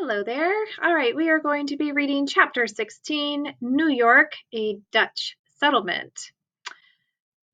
Hello there. All right, we are going to be reading Chapter 16, New York, a Dutch Settlement.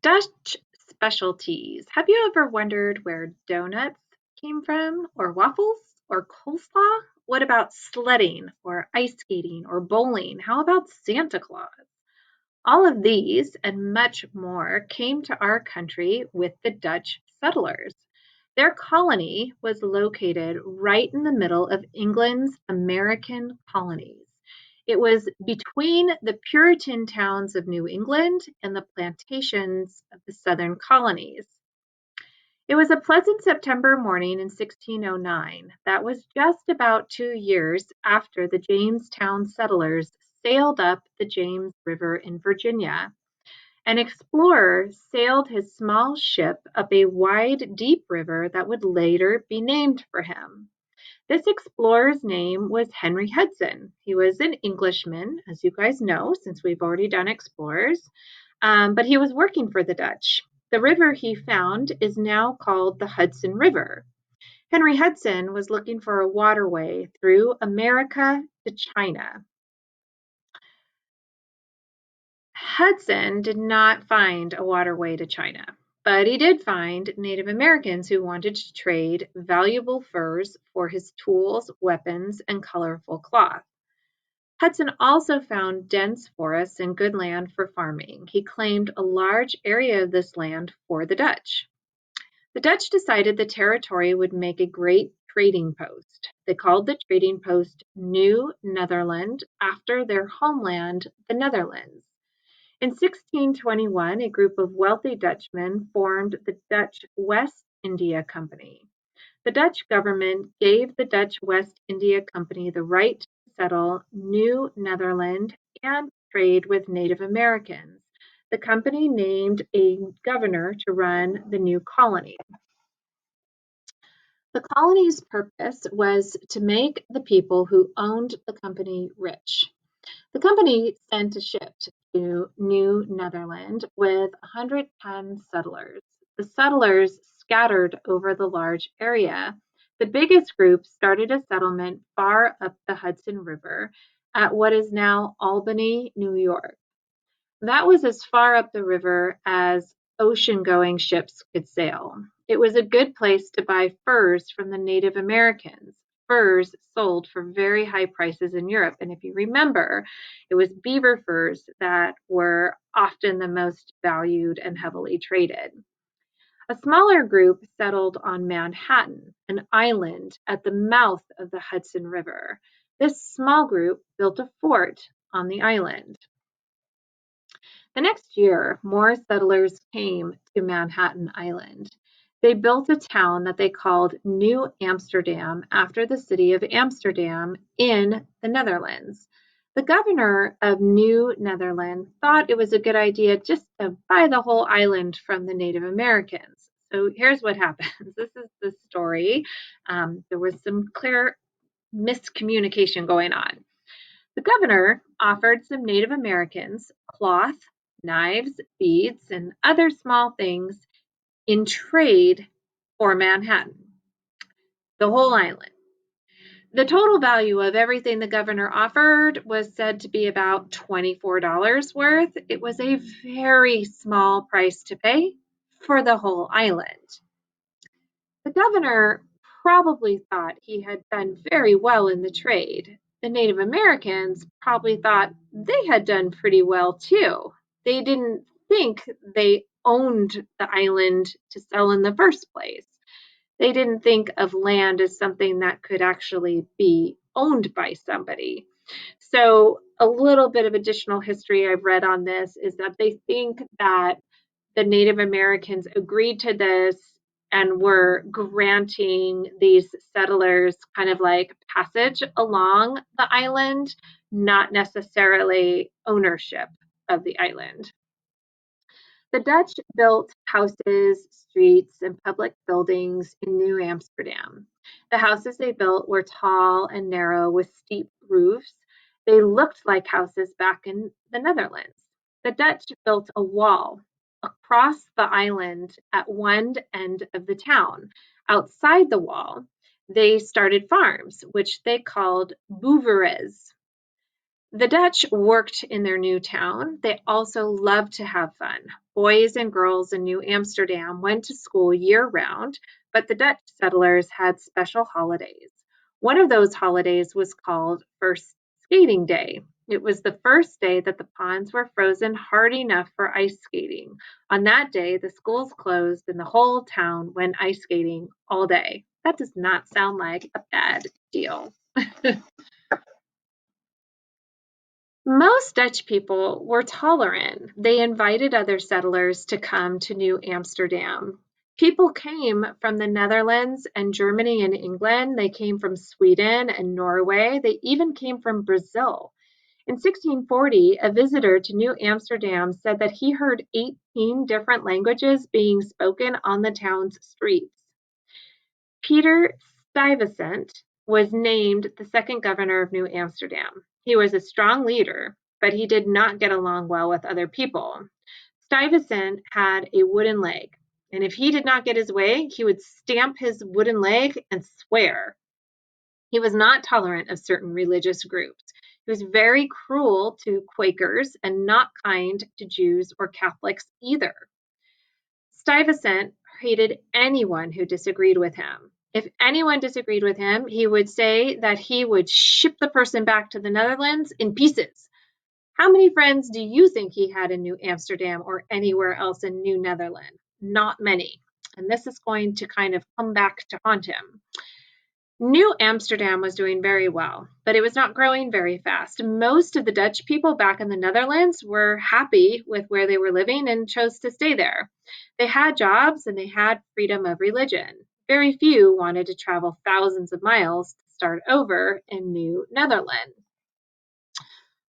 Dutch specialties. Have you ever wondered where donuts came from, or waffles, or coleslaw? What about sledding, or ice skating, or bowling? How about Santa Claus? All of these and much more came to our country with the Dutch settlers. Their colony was located right in the middle of England's American colonies. It was between the Puritan towns of New England and the plantations of the southern colonies. It was a pleasant September morning in 1609. That was just about 2 years after the Jamestown settlers sailed up the James River in Virginia. An explorer sailed his small ship up a wide, deep river that would later be named for him. This explorer's name was Henry Hudson. He was an Englishman, as you guys know, since we've already done explorers, but he was working for the Dutch. The river he found is now called the Hudson River. Henry Hudson was looking for a waterway through America to China. Hudson did not find a waterway to China, but he did find Native Americans who wanted to trade valuable furs for his tools, weapons, and colorful cloth. Hudson also found dense forests and good land for farming. He claimed a large area of this land for the Dutch. The Dutch decided the territory would make a great trading post. They called the trading post New Netherland after their homeland, the Netherlands. In 1621, a group of wealthy Dutchmen formed the Dutch West India Company. The Dutch government gave the Dutch West India Company the right to settle New Netherland and trade with Native Americans. The company named a governor to run the new colony. The colony's purpose was to make the people who owned the company rich. The company sent a ship to New Netherland with 110 settlers. The settlers scattered over the large area. The biggest group started a settlement far up the Hudson River at what is now Albany, New York. That was as far up the river as ocean-going ships could sail. It was a good place to buy furs from the Native Americans. Furs sold for very high prices in Europe. And if you remember, it was beaver furs that were often the most valued and heavily traded. A smaller group settled on Manhattan, an island at the mouth of the Hudson River. This small group built a fort on the island. The next year, more settlers came to Manhattan Island. They built a town that they called New Amsterdam after the city of Amsterdam in the Netherlands. The governor of New Netherland thought it was a good idea just to buy the whole island from the Native Americans. So here's what happens. This is the story. There was some clear miscommunication going on. The governor offered some Native Americans cloth, knives, beads, and other small things in trade for Manhattan, the whole island. The total value of everything the governor offered was said to be about $24 worth. It was a very small price to pay for the whole island. The governor probably thought he had done very well in the trade. The Native Americans probably thought they had done pretty well too. They didn't think they owned the island to sell in the first place. They didn't think of land as something that could actually be owned by somebody. So, a little bit of additional history I've read on this is that they think that the Native Americans agreed to this and were granting these settlers kind of like passage along the island, not necessarily ownership of the island. The Dutch built houses, streets, and public buildings in New Amsterdam. The houses they built were tall and narrow with steep roofs. They looked like houses back in the Netherlands. The Dutch built a wall across the island at one end of the town. Outside the wall, They started farms, which they called boerderies. The Dutch worked in their new town. They also loved to have fun. Boys and girls in New Amsterdam went to school year round, but the Dutch settlers had special holidays. One of those holidays was called First Skating Day. It was the first day that the ponds were frozen hard enough for ice skating. On that day, the schools closed and the whole town went ice skating all day. That does not sound like a bad deal. Most Dutch people were tolerant. They invited other settlers to come to New Amsterdam. People came from the Netherlands and Germany and England. They came from Sweden and Norway. They even came from Brazil. In 1640, a visitor to New Amsterdam said that he heard 18 different languages being spoken on the town's streets. Peter Stuyvesant was named the second governor of New Amsterdam. He was a strong leader, but he did not get along well with other people. Stuyvesant had a wooden leg, and if he did not get his way, he would stamp his wooden leg and swear. He was not tolerant of certain religious groups. He was very cruel to Quakers and not kind to Jews or Catholics either. Stuyvesant hated anyone who disagreed with him. If anyone disagreed with him, he would say that he would ship the person back to the Netherlands in pieces. How many friends do you think he had in New Amsterdam or anywhere else in New Netherland? Not many. And this is going to kind of come back to haunt him. New Amsterdam was doing very well, but it was not growing very fast. Most of the Dutch people back in the Netherlands were happy with where they were living and chose to stay there. They had jobs and they had freedom of religion. Very few wanted to travel thousands of miles to start over in New Netherland.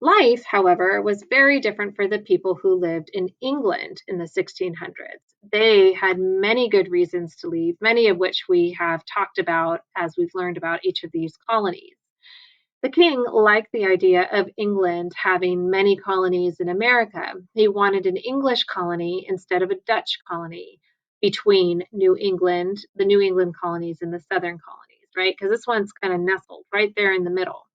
Life, however, was very different for the people who lived in England in the 1600s. They had many good reasons to leave, many of which we have talked about as we've learned about each of these colonies. The king liked the idea of England having many colonies in America. He wanted an English colony instead of a Dutch colony between the New England colonies and the southern colonies, right? Because this one's kind of nestled right there in the middle.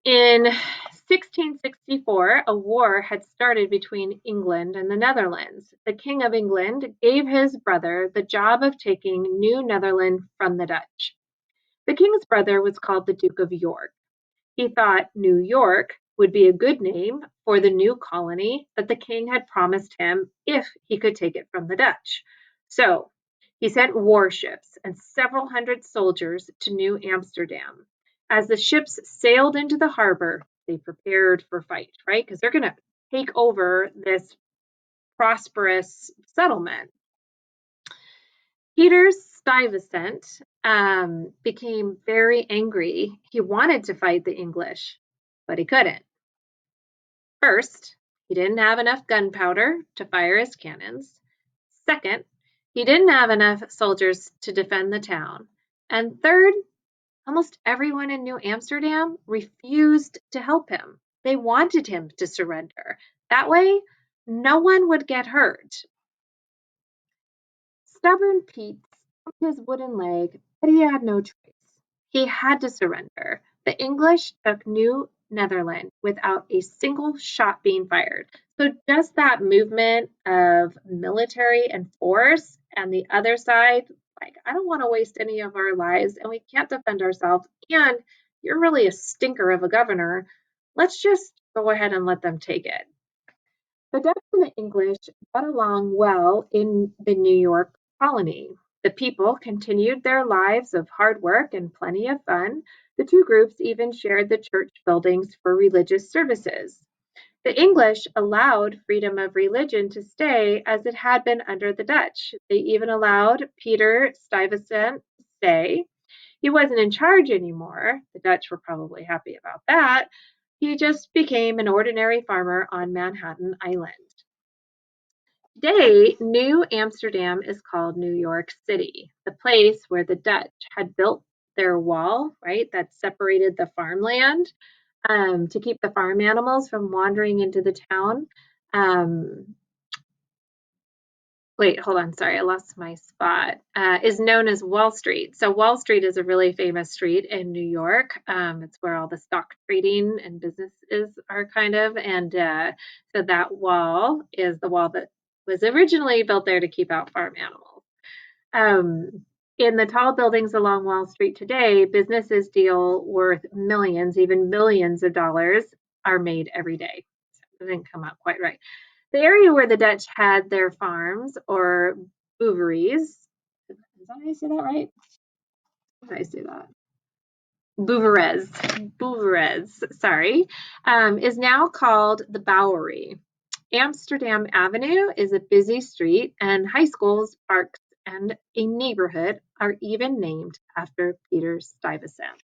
In 1664, a war had started between England and the Netherlands. The King of England gave his brother the job of taking New Netherland from the Dutch. The king's brother was called the Duke of York. He thought New York would be a good name for the new colony that the king had promised him if he could take it from the Dutch. So he sent warships and several hundred soldiers to New Amsterdam. As the ships sailed into the harbor, they prepared for fight, right? Because they're going to take over this prosperous settlement. Peter Stuyvesant became very angry. He wanted to fight the English, but he couldn't. First, he didn't have enough gunpowder to fire his cannons. Second, he didn't have enough soldiers to defend the town. And third, almost everyone in New Amsterdam refused to help him. They wanted him to surrender. That way, no one would get hurt. Stubborn Pete broke his wooden leg, but he had no choice. He had to surrender. The English took New Netherland without a single shot being fired. So just that movement of military and force, and the other side, like, I don't want to waste any of our lives, and we can't defend ourselves, and you're really a stinker of a governor. Let's just go ahead and let them take it. The Dutch and the English got along well in the New York colony. The people continued their lives of hard work and plenty of fun. The two groups even shared the church buildings for religious services. The English allowed freedom of religion to stay as it had been under the Dutch. They even allowed Peter Stuyvesant to stay. He wasn't in charge anymore. The Dutch were probably happy about that. He just became an ordinary farmer on Manhattan Island. Today, New Amsterdam is called New York City, the place where the Dutch had built their wall, right, that separated the farmland to keep the farm animals from wandering into the town. Um, wait, hold on, sorry, I lost my spot, is known as Wall Street. So Wall Street is a really famous street in New York. It's where all the stock trading and businesses are kind of, and so that wall is the wall that was originally built there to keep out farm animals. In the tall buildings along Wall Street today, businesses deal worth millions, even millions of dollars are made every day. It didn't come out quite right. The area where the Dutch had their farms or bouveries, is that how you say that right? How do I say that? Bouveres, sorry, is now called the Bowery. Amsterdam Avenue is a busy street, and high schools, parks, and a neighborhood are even named after Peter Stuyvesant.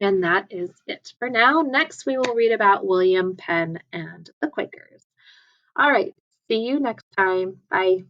And that is it for now. Next, we will read about William Penn and the Quakers. All right, see you next time. Bye.